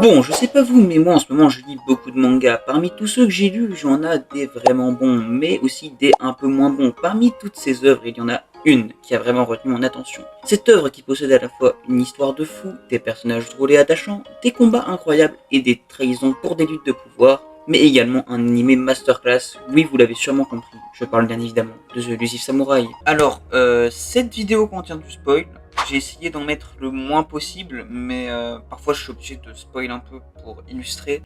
Bon, je sais pas vous, mais moi en ce moment je lis beaucoup de mangas. Parmi tous ceux que j'ai lus, j'en ai des vraiment bons, mais aussi des un peu moins bons. Parmi toutes ces œuvres, il y en a une qui a vraiment retenu mon attention. Cette œuvre qui possède à la fois une histoire de fou, des personnages drôles et attachants, des combats incroyables et des trahisons pour des luttes de pouvoir, mais également un animé masterclass. Oui, vous l'avez sûrement compris, je parle bien évidemment de The Elusive Samurai. Alors, cette vidéo contient du spoil. J'ai essayé d'en mettre le moins possible, mais parfois je suis obligé de spoil un peu pour illustrer.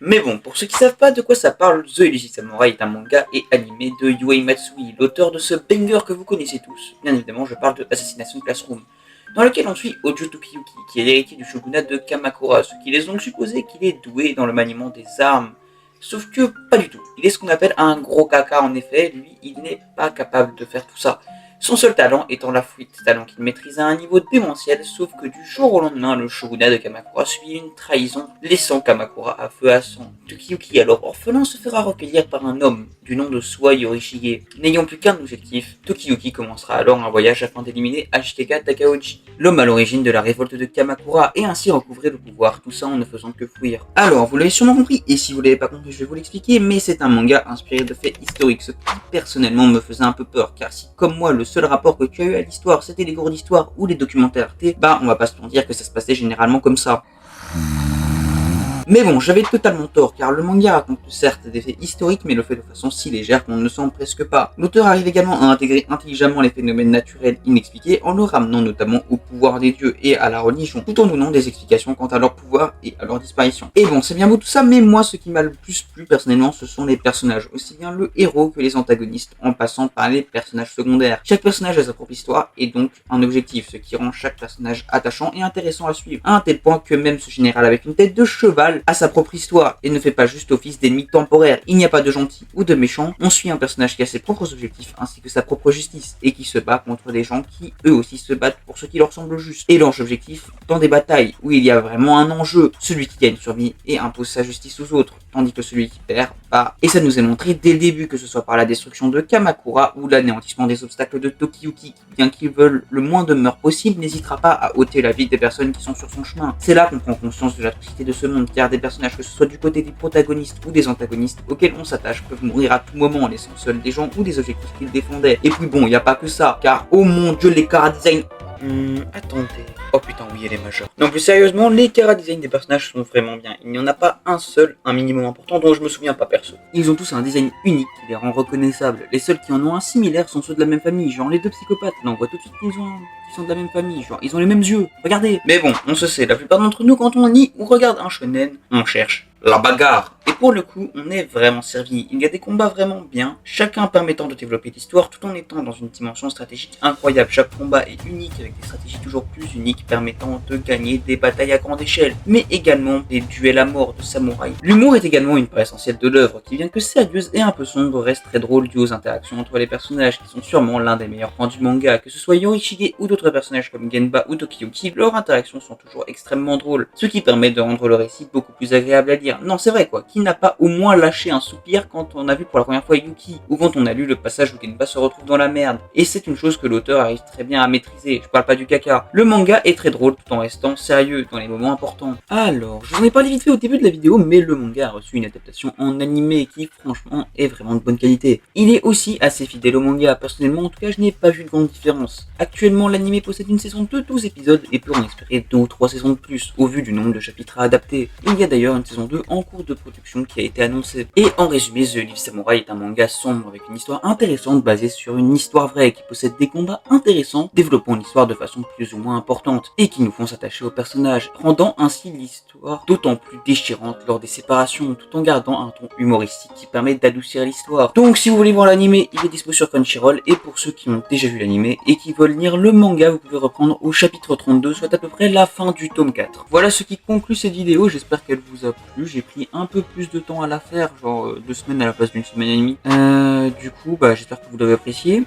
Mais bon, pour ceux qui savent pas de quoi ça parle, The Elusive Samurai est un manga et animé de Yui Matsui, l'auteur de ce banger que vous connaissez tous. Bien évidemment, je parle de Assassination Classroom, dans lequel on suit Hojo Tokiyuki, qui est l'héritier du shogunat de Kamakura, ce qui laisse donc supposer qu'il est doué dans le maniement des armes. Sauf que pas du tout. Il est ce qu'on appelle un gros caca en effet, lui il n'est pas capable de faire tout ça. Son seul talent étant la fuite, talent qu'il maîtrise à un niveau démentiel, sauf que du jour au lendemain, le shogunat de Kamakura subit une trahison, laissant Kamakura à feu à sang. Tokiyuki, alors orphelin, se fera recueillir par un homme du nom de Soi Yorishige. N'ayant plus qu'un objectif, Tokiyuki commencera alors un voyage afin d'éliminer Ashitaka Takaoji, l'homme à l'origine de la révolte de Kamakura, et ainsi recouvrer le pouvoir, tout ça en ne faisant que fuir. Alors, vous l'avez sûrement compris, et si vous l'avez pas compris, je vais vous l'expliquer, mais c'est un manga inspiré de faits historiques, ce qui personnellement me faisait un peu peur, car si comme moi le seul rapport que tu as eu à l'histoire c'était les cours d'histoire ou les documentaires Arte, bah on va pas se mentir que ça se passait généralement comme ça. Mais bon, j'avais totalement tort, car le manga raconte certes des faits historiques, mais le fait de façon si légère qu'on ne le sent presque pas. L'auteur arrive également à intégrer intelligemment les phénomènes naturels inexpliqués, en le ramenant notamment au pouvoir des dieux et à la religion, tout en donnant des explications quant à leur pouvoir et à leur disparition. Et bon, c'est bien beau tout ça, mais moi ce qui m'a le plus plu personnellement, ce sont les personnages, aussi bien le héros que les antagonistes, en passant par les personnages secondaires. Chaque personnage a sa propre histoire, et donc un objectif, ce qui rend chaque personnage attachant et intéressant à suivre, à un tel point que même ce général avec une tête de cheval a sa propre histoire et ne fait pas juste office d'ennemi temporaire. Il n'y a pas de gentil ou de méchant, on suit un personnage qui a ses propres objectifs ainsi que sa propre justice et qui se bat contre des gens qui eux aussi se battent pour ce qui leur semble juste. Et leurs objectifs dans des batailles où il y a vraiment un enjeu, celui qui gagne survit et impose sa justice aux autres, tandis que celui qui perd, bah. Et ça nous est montré dès le début, que ce soit par la destruction de Kamakura ou l'anéantissement des obstacles de Tokiyuki, qui bien qu'il veuille le moins de meurtres possible, n'hésitera pas à ôter la vie des personnes qui sont sur son chemin. C'est là qu'on prend conscience de l'atrocité de ce monde, car des personnages, que ce soit du côté des protagonistes ou des antagonistes auxquels on s'attache, peuvent mourir à tout moment en laissant seuls des gens ou des objectifs qu'ils défendaient. Et puis bon, il n'y a pas que ça, car oh mon dieu, les chara-design... attendez... Oh putain, oui, elle est majeure. Non, plus sérieusement, les chara-design des personnages sont vraiment bien. Il n'y en a pas un seul, un minimum important, dont je me souviens pas perso. Ils ont tous un design unique qui les rend reconnaissables. Les seuls qui en ont un similaire sont ceux de la même famille, genre les deux psychopathes. Là, on voit tout de suite qu'ils sont de la même famille, genre ils ont les mêmes yeux. Regardez. Mais bon, on se sait, la plupart d'entre nous, quand on lit ou regarde un shonen, on cherche la bagarre. Et pour le coup, on est vraiment servi. Il y a des combats vraiment bien, chacun permettant de développer l'histoire tout en étant dans une dimension stratégique incroyable. Chaque combat est unique avec des stratégies toujours plus uniques permettant de gagner des batailles à grande échelle, mais également des duels à mort de samouraïs. L'humour est également une part essentielle de l'œuvre, qui bien que sérieuse et un peu sombre reste très drôle dû aux interactions entre les personnages qui sont sûrement l'un des meilleurs points du manga. Que ce soit Yorishige ou d'autres personnages comme Genba ou Tokiyuki, leurs interactions sont toujours extrêmement drôles, ce qui permet de rendre le récit beaucoup plus agréable à lire. Non, c'est vrai quoi, qui n'a pas au moins lâché un soupir quand on a vu pour la première fois Yuki, ou quand on a lu le passage où Genba se retrouve dans la merde. Et c'est une chose que l'auteur arrive très bien à maîtriser, je parle pas du caca. Le manga est très drôle tout en restant sérieux dans les moments importants. Alors, je vous en ai parlé vite fait au début de la vidéo, mais le manga a reçu une adaptation en animé qui franchement est vraiment de bonne qualité. Il est aussi assez fidèle au manga, personnellement en tout cas je n'ai pas vu de grande différence. Actuellement l'animé possède une saison de 12 épisodes et peut en espérer 2 ou 3 saisons de plus, au vu du nombre de chapitres à adapter. Il y a d'ailleurs une saison 2 en cours de production qui a été annoncée. Et en résumé, The Elusive Samurai est un manga sombre avec une histoire intéressante basée sur une histoire vraie qui possède des combats intéressants, développant l'histoire de façon plus ou moins importante et qui nous font s'attacher aux personnages, rendant ainsi l'histoire d'autant plus déchirante lors des séparations, tout en gardant un ton humoristique qui permet d'adoucir l'histoire. Donc si vous voulez voir l'animé, il est dispo sur Crunchyroll, et pour ceux qui ont déjà vu l'animé et qui veulent lire le manga, vous pouvez reprendre au chapitre 32, soit à peu près la fin du tome 4. Voilà ce qui conclut cette vidéo, j'espère qu'elle vous a plu. J'ai pris un peu plus de temps à la faire, genre 2 semaines à la place d'une semaine et demie. Du coup, j'espère que vous l'avez apprécié.